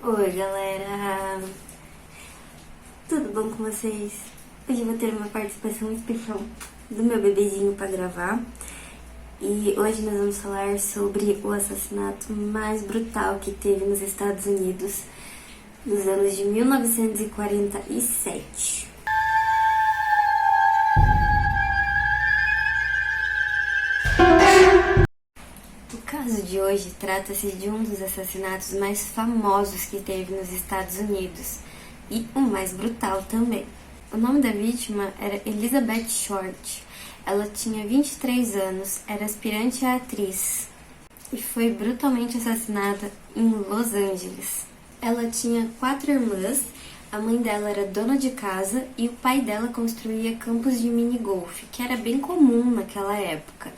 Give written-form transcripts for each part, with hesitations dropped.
Oi, galera! Tudo bom com vocês? Hoje eu vou ter uma participação especial do meu bebezinho para gravar. E hoje nós vamos falar sobre o assassinato mais brutal que teve nos Estados Unidos nos anos de 1947. O caso de hoje trata-se de um dos assassinatos mais famosos que teve nos Estados Unidos e o mais brutal também. O nome da vítima era Elizabeth Short. Ela tinha 23 anos, era aspirante a atriz e foi brutalmente assassinada em Los Angeles. Ela tinha 4 irmãs, a mãe dela era dona de casa e o pai dela construía campos de mini-golfe, que era bem comum naquela época.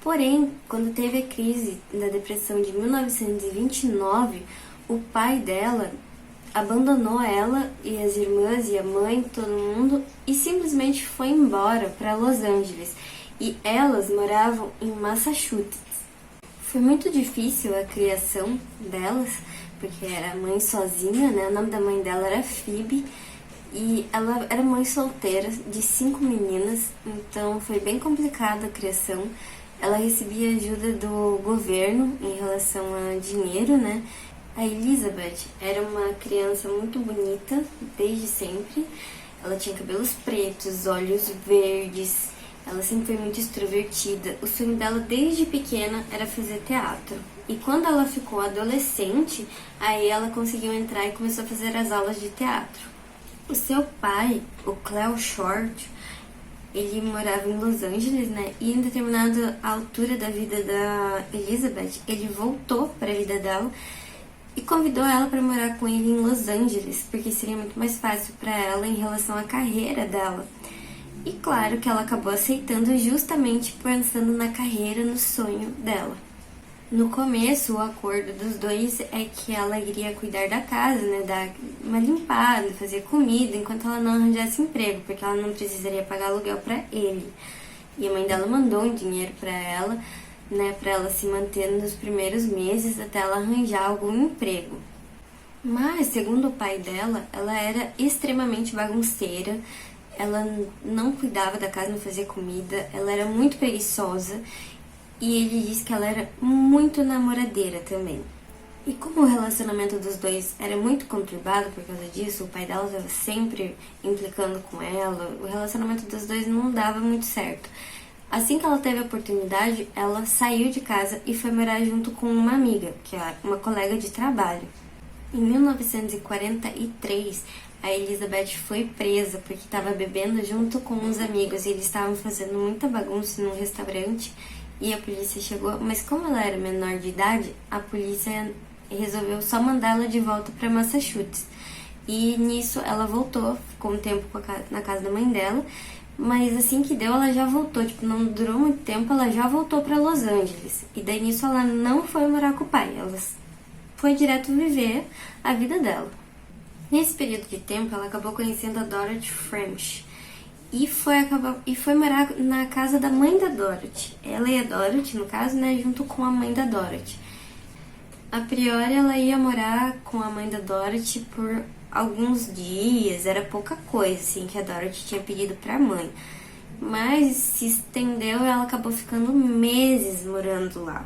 Porém, quando teve a crise da depressão de 1929, o pai dela abandonou ela e as irmãs e a mãe, todo mundo, e simplesmente foi embora para Los Angeles. E elas moravam em Massachusetts. Foi muito difícil a criação delas, porque era mãe sozinha, né? O nome da mãe dela era Phoebe. E ela era mãe solteira de 5 meninas, então foi bem complicada a criação. Ela recebia ajuda do governo em relação a dinheiro, né? A Elizabeth era uma criança muito bonita, desde sempre. Ela tinha cabelos pretos, olhos verdes, ela sempre foi muito extrovertida. O sonho dela desde pequena era fazer teatro. E quando ela ficou adolescente, aí ela conseguiu entrar e começou a fazer as aulas de teatro. O seu pai, o Cleo Short, ele morava em Los Angeles, né? E em determinada altura da vida da Elizabeth, ele voltou para a vida dela e convidou ela para morar com ele em Los Angeles, porque seria muito mais fácil para ela em relação à carreira dela. E claro que ela acabou aceitando justamente pensando na carreira, no sonho dela. No começo, o acordo dos dois é que ela iria cuidar da casa, né, dar uma limpada, fazer comida, enquanto ela não arranjasse emprego, porque ela não precisaria pagar aluguel para ele. E a mãe dela mandou um dinheiro para ela, né, para ela se manter nos primeiros meses até ela arranjar algum emprego. Mas, segundo o pai dela, ela era extremamente bagunceira, ela não cuidava da casa, não fazia comida, ela era muito preguiçosa. E ele disse que ela era muito namoradeira também. E como o relacionamento dos dois era muito conturbado por causa disso, o pai dela estava sempre implicando com ela, o relacionamento dos dois não dava muito certo. Assim que ela teve a oportunidade, ela saiu de casa e foi morar junto com uma amiga, que é uma colega de trabalho. Em 1943, a Elizabeth foi presa porque estava bebendo junto com uns amigos e eles estavam fazendo muita bagunça num restaurante. E a polícia chegou, mas como ela era menor de idade, a polícia resolveu só mandá-la de volta para Massachusetts. E nisso ela voltou, ficou um tempo na casa da mãe dela, mas assim que deu ela já voltou, tipo, não durou muito tempo, ela já voltou para Los Angeles. E daí nisso ela não foi morar com o pai, ela foi direto viver a vida dela. Nesse período de tempo ela acabou conhecendo a Dorothy French. E foi morar na casa da mãe da Dorothy. Ela e a Dorothy, no caso, né, junto com a mãe da Dorothy. A priori, ela ia morar com a mãe da Dorothy por alguns dias, era pouca coisa, assim, que a Dorothy tinha pedido pra mãe. Mas se estendeu e ela acabou ficando meses morando lá.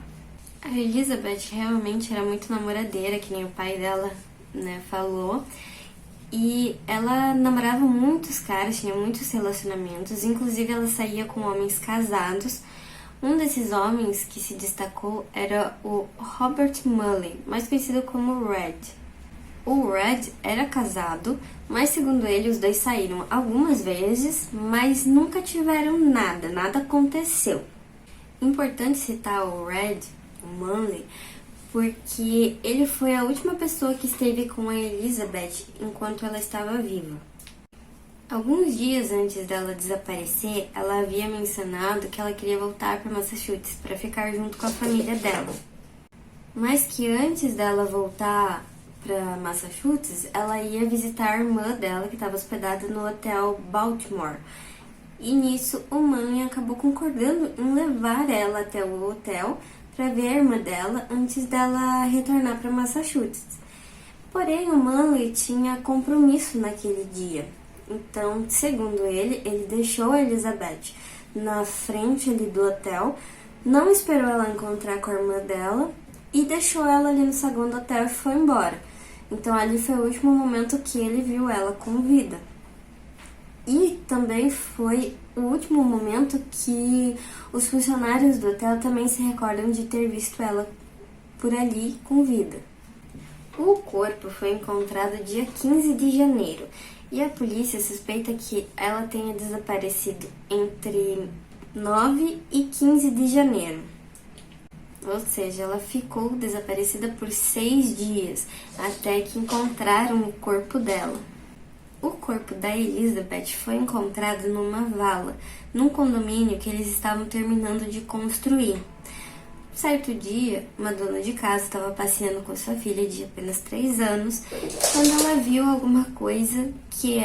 A Elizabeth realmente era muito namoradeira, que nem o pai dela, né, falou. E ela namorava muitos caras, tinha muitos relacionamentos, inclusive ela saía com homens casados. Um desses homens que se destacou era o Robert Mulley, mais conhecido como Red. O Red era casado, mas segundo ele os dois saíram algumas vezes, mas nunca tiveram nada aconteceu. Importante citar o Red, o Mulley, porque ele foi a última pessoa que esteve com a Elizabeth enquanto ela estava viva. Alguns dias antes dela desaparecer, ela havia mencionado que ela queria voltar para Massachusetts para ficar junto com a família dela. Mas que antes dela voltar para Massachusetts, ela ia visitar a irmã dela que estava hospedada no hotel Baltimore. E nisso o Manny acabou concordando em levar ela até o hotel para ver a irmã dela antes dela retornar para Massachusetts. Porém, o Manley tinha compromisso naquele dia. Então, segundo ele deixou a Elizabeth na frente ali do hotel, não esperou ela encontrar com a irmã dela e deixou ela ali no saguão do hotel e foi embora. Então, ali foi o último momento que ele viu ela com vida. E também foi o último momento que os funcionários do hotel também se recordam de ter visto ela por ali com vida. O corpo foi encontrado dia 15 de janeiro e a polícia suspeita que ela tenha desaparecido entre 9 e 15 de janeiro. Ou seja, ela ficou desaparecida por 6 dias, até que encontraram o corpo dela. O corpo da Elizabeth foi encontrado numa vala, num condomínio que eles estavam terminando de construir. Certo dia, uma dona de casa estava passeando com sua filha de apenas 3 anos, quando ela viu alguma coisa que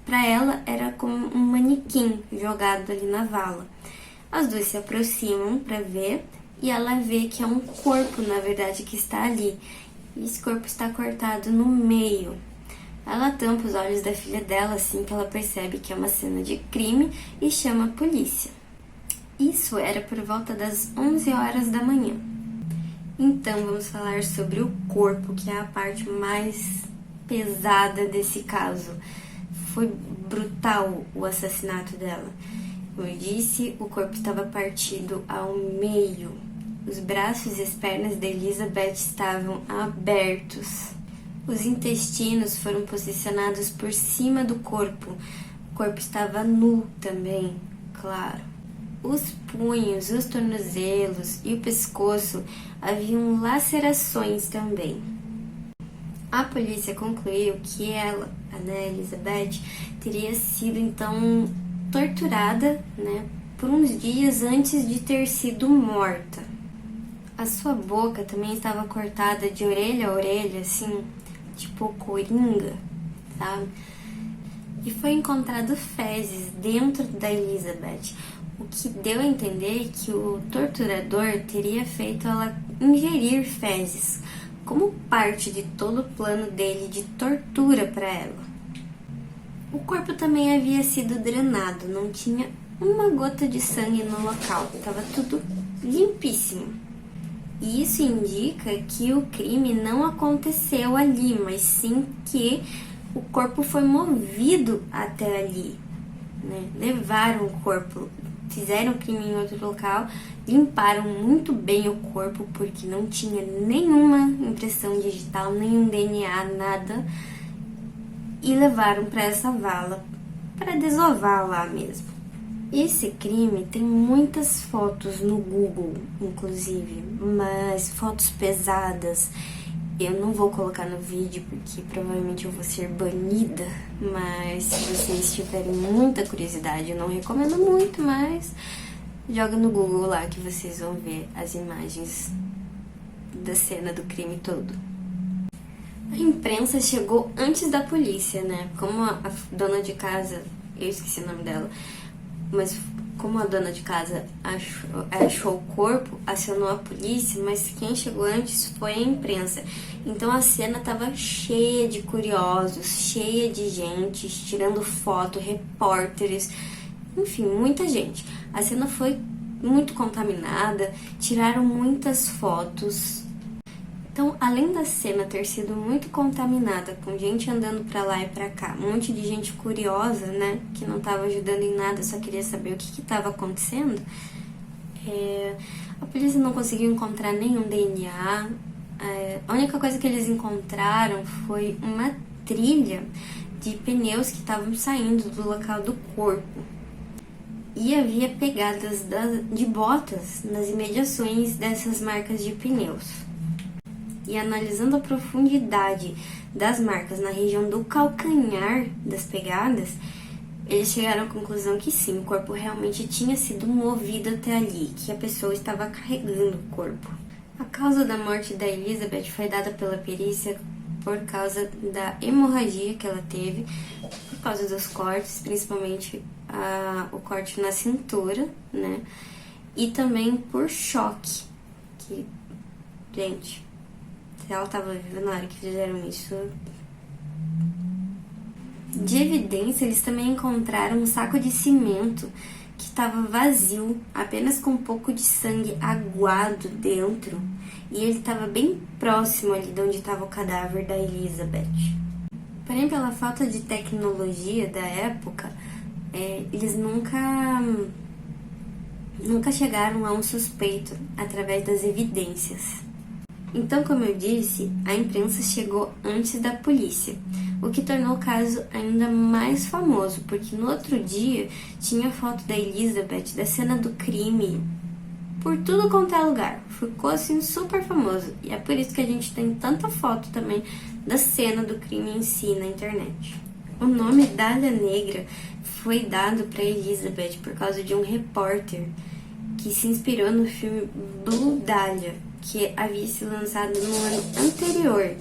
para ela era como um manequim jogado ali na vala. As duas se aproximam para ver e ela vê que é um corpo, na verdade, que está ali. E esse corpo está cortado no meio. Ela tampa os olhos da filha dela assim que ela percebe que é uma cena de crime e chama a polícia. Isso era por volta das 11 horas da manhã. Então vamos falar sobre o corpo, que é a parte mais pesada desse caso. Foi brutal o assassinato dela. Como eu disse, o corpo estava partido ao meio. Os braços e as pernas da Elizabeth estavam abertos. Os intestinos foram posicionados por cima do corpo. O corpo estava nu também, claro. Os punhos, os tornozelos e o pescoço haviam lacerações também. A polícia concluiu que ela, a Elizabeth, teria sido então torturada, por uns dias antes de ter sido morta. A sua boca também estava cortada de orelha a orelha, assim, tipo coringa, sabe? E foi encontrado fezes dentro da Elizabeth, o que deu a entender que o torturador teria feito ela ingerir fezes, como parte de todo o plano dele de tortura para ela. O corpo também havia sido drenado, não tinha uma gota de sangue no local, estava tudo limpíssimo. E isso indica que o crime não aconteceu ali, mas sim que o corpo foi movido até ali, Levaram o corpo, fizeram o crime em outro local, limparam muito bem o corpo, porque não tinha nenhuma impressão digital, nenhum DNA, nada, e levaram para essa vala, para desovar lá mesmo. Esse crime tem muitas fotos no Google, inclusive, mas fotos pesadas. Eu não vou colocar no vídeo porque provavelmente eu vou ser banida, mas se vocês tiverem muita curiosidade, eu não recomendo muito, mas joga no Google lá que vocês vão ver as imagens da cena do crime todo. A imprensa chegou antes da polícia, Como a dona de casa, eu esqueci o nome dela, mas como a dona de casa achou o corpo, acionou a polícia, mas quem chegou antes foi a imprensa. Então a cena estava cheia de curiosos, cheia de gente, tirando foto, repórteres, enfim, muita gente. A cena foi muito contaminada, tiraram muitas fotos. Então, além da cena ter sido muito contaminada, com gente andando pra lá e pra cá, um monte de gente curiosa, que não estava ajudando em nada, só queria saber o que estava acontecendo, a polícia não conseguiu encontrar nenhum DNA. A única coisa que eles encontraram foi uma trilha de pneus que estavam saindo do local do corpo. E havia pegadas de botas nas imediações dessas marcas de pneus. E analisando a profundidade das marcas na região do calcanhar das pegadas, eles chegaram à conclusão que sim, o corpo realmente tinha sido movido até ali, que a pessoa estava carregando o corpo. A causa da morte da Elizabeth foi dada pela perícia por causa da hemorragia que ela teve, por causa dos cortes, principalmente o corte na cintura, E também por choque, que, gente, se ela estava viva na hora que fizeram isso. De evidência, eles também encontraram um saco de cimento que estava vazio, apenas com um pouco de sangue aguado dentro, e ele estava bem próximo ali de onde estava o cadáver da Elizabeth. Porém, pela falta de tecnologia da época, eles nunca chegaram a um suspeito através das evidências. Então, como eu disse, a imprensa chegou antes da polícia, o que tornou o caso ainda mais famoso, porque no outro dia tinha foto da Elizabeth da cena do crime por tudo quanto é lugar. Ficou assim super famoso, e é por isso que a gente tem tanta foto também da cena do crime em si na internet. O nome Dália Negra foi dado para Elizabeth por causa de um repórter que se inspirou no filme Blue Dahlia, que havia sido lançado no ano anterior.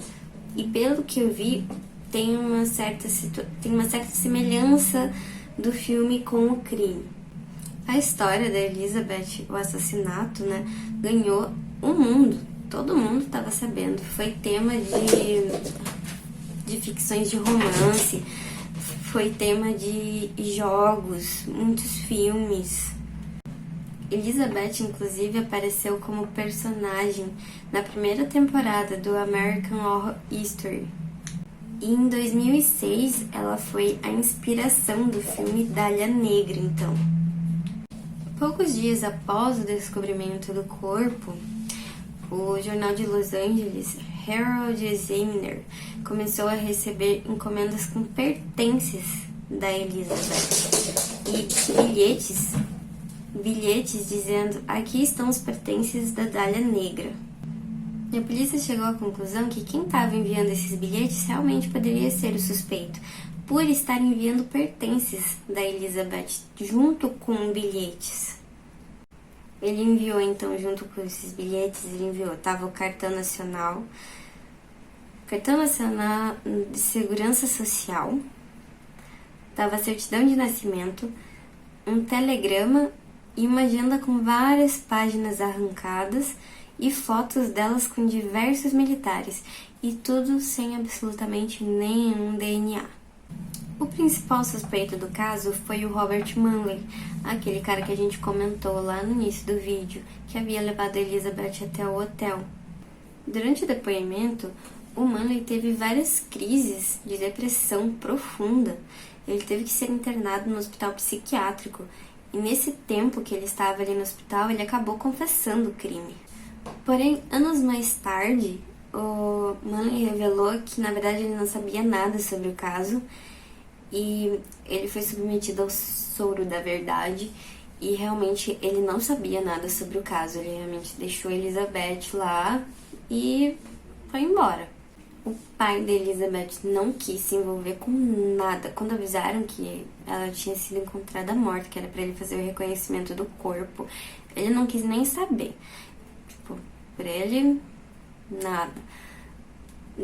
E pelo que eu vi, tem uma certa semelhança do filme com o crime. A história da Elizabeth, o assassinato, ganhou o mundo. Todo mundo estava sabendo. Foi tema de ficções de romance, foi tema de jogos, muitos filmes. Elizabeth, inclusive, apareceu como personagem na primeira temporada do American Horror Story. E em 2006, ela foi a inspiração do filme Dália Negra, então. Poucos dias após o descobrimento do corpo, o jornal de Los Angeles, Herald Examiner, começou a receber encomendas com pertences da Elizabeth e bilhetes dizendo: aqui estão os pertences da Dália Negra. E a polícia chegou à conclusão que quem estava enviando esses bilhetes realmente poderia ser o suspeito, por estar enviando pertences da Elizabeth junto com bilhetes. Ele enviou, então, junto com esses bilhetes, tava o cartão nacional de segurança social, tava a certidão de nascimento, um telegrama e uma agenda com várias páginas arrancadas e fotos delas com diversos militares, e tudo sem absolutamente nenhum DNA. O principal suspeito do caso foi o Robert Manley, aquele cara que a gente comentou lá no início do vídeo, que havia levado a Elizabeth até o hotel. Durante o depoimento, o Manley teve várias crises de depressão profunda. Ele teve que ser internado no hospital psiquiátrico, e nesse tempo que ele estava ali no hospital, ele acabou confessando o crime. Porém, anos mais tarde, o Manley revelou que, na verdade, ele não sabia nada sobre o caso, e ele foi submetido ao soro da verdade, e realmente ele não sabia nada sobre o caso. Ele realmente deixou a Elizabeth lá e foi embora. O pai da Elizabeth não quis se envolver com nada. Quando avisaram que ela tinha sido encontrada morta, que era para ele fazer o reconhecimento do corpo, ele não quis nem saber. Pra ele, nada.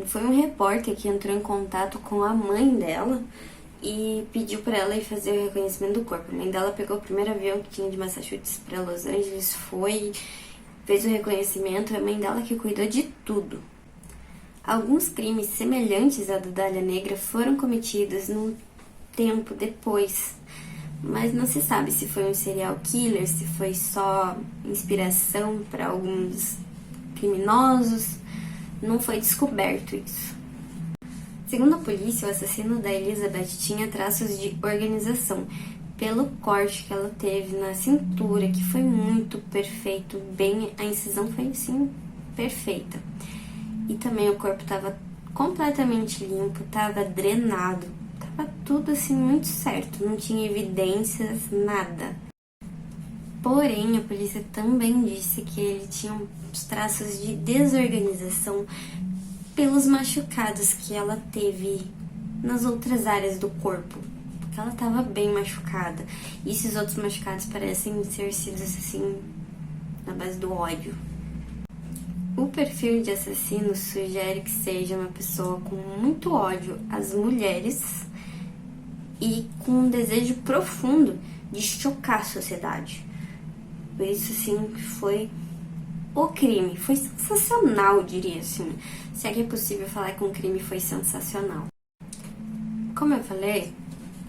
Foi um repórter que entrou em contato com a mãe dela e pediu para ela ir fazer o reconhecimento do corpo. A mãe dela pegou o primeiro avião que tinha de Massachusetts para Los Angeles, fez o reconhecimento, a mãe dela que cuidou de tudo. Alguns crimes semelhantes à do Dália Negra foram cometidos num tempo depois, mas não se sabe se foi um serial killer, se foi só inspiração para alguns criminosos. Não foi descoberto isso. Segundo a polícia, o assassino da Elizabeth tinha traços de organização, pelo corte que ela teve na cintura, que foi muito perfeito, a incisão foi assim, perfeita. E também o corpo estava completamente limpo, estava drenado, estava tudo assim muito certo, não tinha evidências, nada. Porém, a polícia também disse que ele tinha os traços de desorganização pelos machucados que ela teve nas outras áreas do corpo, porque ela estava bem machucada. E esses outros machucados parecem ter sido assim, na base do ódio. O perfil de assassino sugere que seja uma pessoa com muito ódio às mulheres e com um desejo profundo de chocar a sociedade. Por isso, sim, foi o crime. Foi sensacional, diria assim. Se é que é possível falar que um crime foi sensacional. Como eu falei,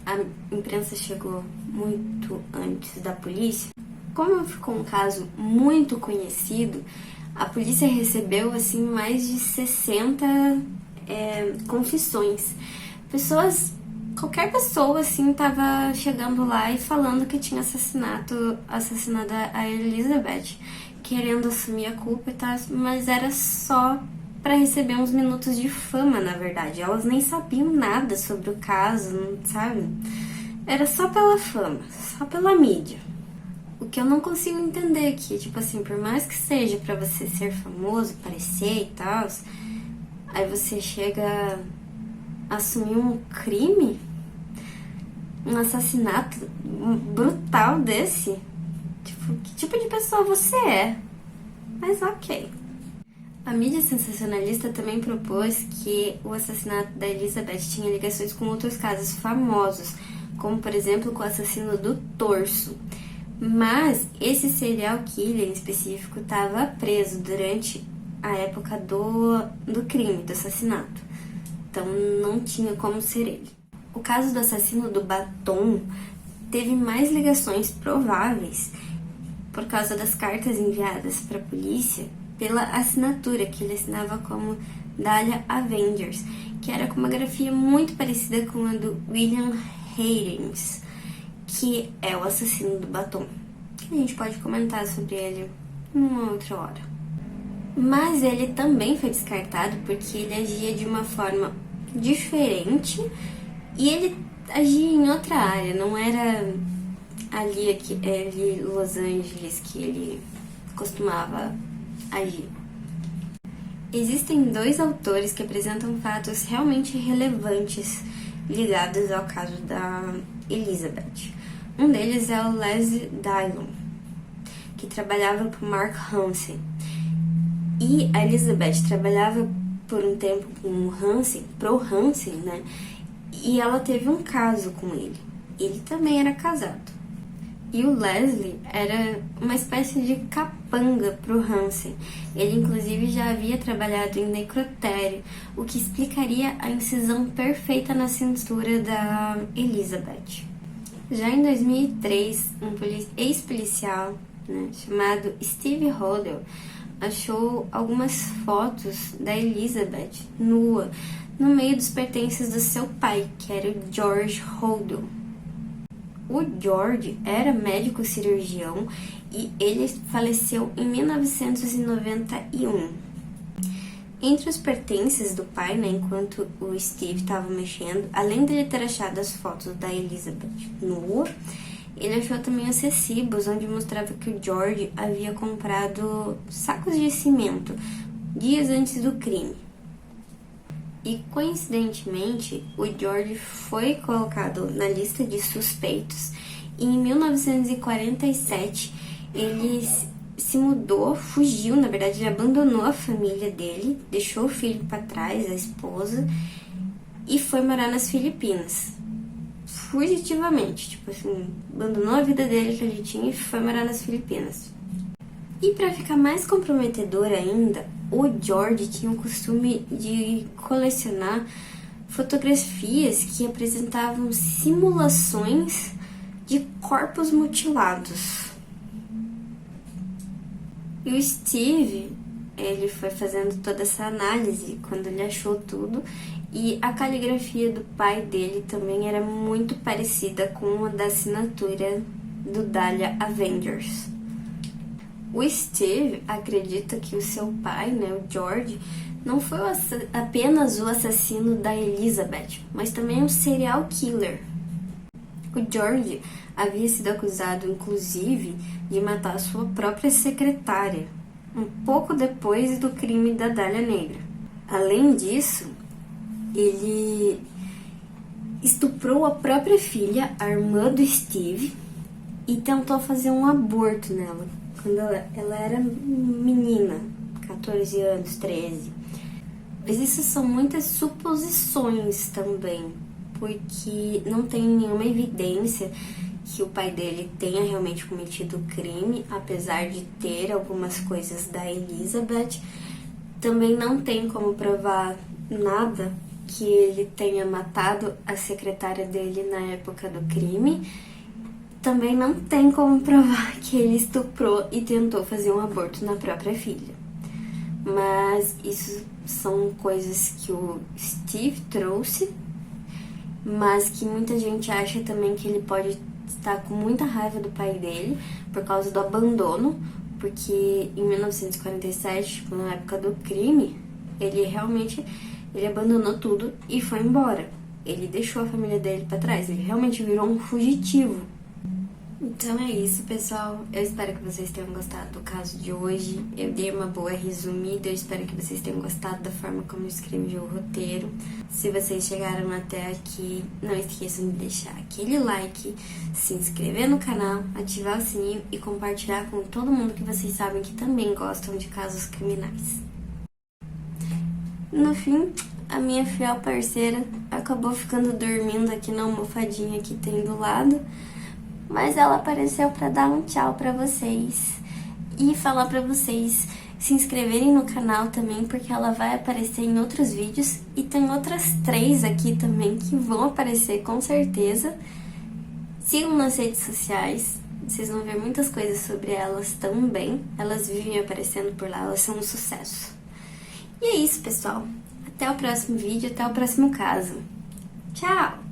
a imprensa chegou muito antes da polícia. Como ficou um caso muito conhecido, a polícia recebeu assim mais de 60 confissões. Qualquer pessoa assim tava chegando lá e falando que tinha assassinado a Elizabeth, querendo assumir a culpa e tal, mas era só para receber uns minutos de fama, na verdade. Elas nem sabiam nada sobre o caso, não sabe? Era só pela fama, só pela mídia. O que eu não consigo entender aqui, tipo assim, por mais que seja pra você ser famoso, aparecer e tal, aí você chega a assumir um crime, um assassinato brutal desse. Tipo, que tipo de pessoa você é? Mas ok. A mídia sensacionalista também propôs que o assassinato da Elizabeth tinha ligações com outros casos famosos, como por exemplo com o assassino do torso. Mas esse serial killer em específico estava preso durante a época do crime, do assassinato. Então não tinha como ser ele. O caso do assassino do batom teve mais ligações prováveis por causa das cartas enviadas para a polícia pela assinatura que ele assinava como Dahlia Avengers, que era com uma grafia muito parecida com a do William Haynes, que é o assassino do batom, que a gente pode comentar sobre ele numa outra hora. Mas ele também foi descartado porque ele agia de uma forma diferente e ele agia em outra área, não era ali Los Angeles que ele costumava agir. Existem 2 autores que apresentam fatos realmente relevantes ligados ao caso da Elizabeth. Um deles é o Leslie Dillon, que trabalhava para Mark Hansen. E a Elizabeth trabalhava por um tempo com o Hansen, pro Hansen, né? E ela teve um caso com ele. Ele também era casado. E o Leslie era uma espécie de capanga pro Hansen. Ele, inclusive, já havia trabalhado em necrotério, o que explicaria a incisão perfeita na cintura da Elizabeth. Já em 2003, um ex-policial, né, chamado Steve Hodel achou algumas fotos da Elizabeth nua no meio dos pertences do seu pai, que era o George Hodel. O George era médico cirurgião e ele faleceu em 1991. Entre os pertences do pai, né, enquanto o Steve estava mexendo, além de ele ter achado as fotos da Elizabeth nua, ele achou também os recibos onde mostrava que o George havia comprado sacos de cimento dias antes do crime. E, coincidentemente, o George foi colocado na lista de suspeitos e em 1947 ele se mudou, fugiu, na verdade ele abandonou a família dele, deixou o filho para trás, a esposa, e foi morar nas Filipinas. Fugitivamente, tipo assim, abandonou a vida dele que ele tinha e foi morar nas Filipinas. E para ficar mais comprometedor ainda, o George tinha o costume de colecionar fotografias que apresentavam simulações de corpos mutilados. E o Steve, ele foi fazendo toda essa análise quando ele achou tudo, e a caligrafia do pai dele também era muito parecida com a da assinatura do Dahlia Avengers. O Steve acredita que o seu pai, né, o George, não foi apenas o assassino da Elizabeth, mas também um serial killer. O George havia sido acusado, inclusive, de matar sua própria secretária, um pouco depois do crime da Dália Negra. Além disso, ele estuprou a própria filha, a irmã do Steve, e tentou fazer um aborto nela, quando ela era menina, 14 anos, 13. Mas isso são muitas suposições também, porque não tem nenhuma evidência que o pai dele tenha realmente cometido o crime, apesar de ter algumas coisas da Elizabeth. Também não tem como provar nada que ele tenha matado a secretária dele na época do crime. Também não tem como provar que ele estuprou e tentou fazer um aborto na própria filha. Mas isso são coisas que o Steve trouxe, mas que muita gente acha também que ele pode estar com muita raiva do pai dele por causa do abandono, porque em 1947, na época do crime, ele abandonou tudo e foi embora. Ele deixou a família dele pra trás, ele realmente virou um fugitivo. Então é isso, pessoal. Eu espero que vocês tenham gostado do caso de hoje. Eu dei uma boa resumida, eu espero que vocês tenham gostado da forma como eu escrevi o roteiro. Se vocês chegaram até aqui, não esqueçam de deixar aquele like, se inscrever no canal, ativar o sininho e compartilhar com todo mundo que vocês sabem que também gostam de casos criminais. No fim, a minha fiel parceira acabou ficando dormindo aqui na almofadinha que tem do lado, mas ela apareceu para dar um tchau para vocês e falar para vocês se inscreverem no canal também, porque ela vai aparecer em outros vídeos e tem outras 3 aqui também que vão aparecer com certeza. Sigam nas redes sociais, vocês vão ver muitas coisas sobre elas também. Elas vivem aparecendo por lá, elas são um sucesso. E é isso, pessoal. Até o próximo vídeo, até o próximo caso. Tchau!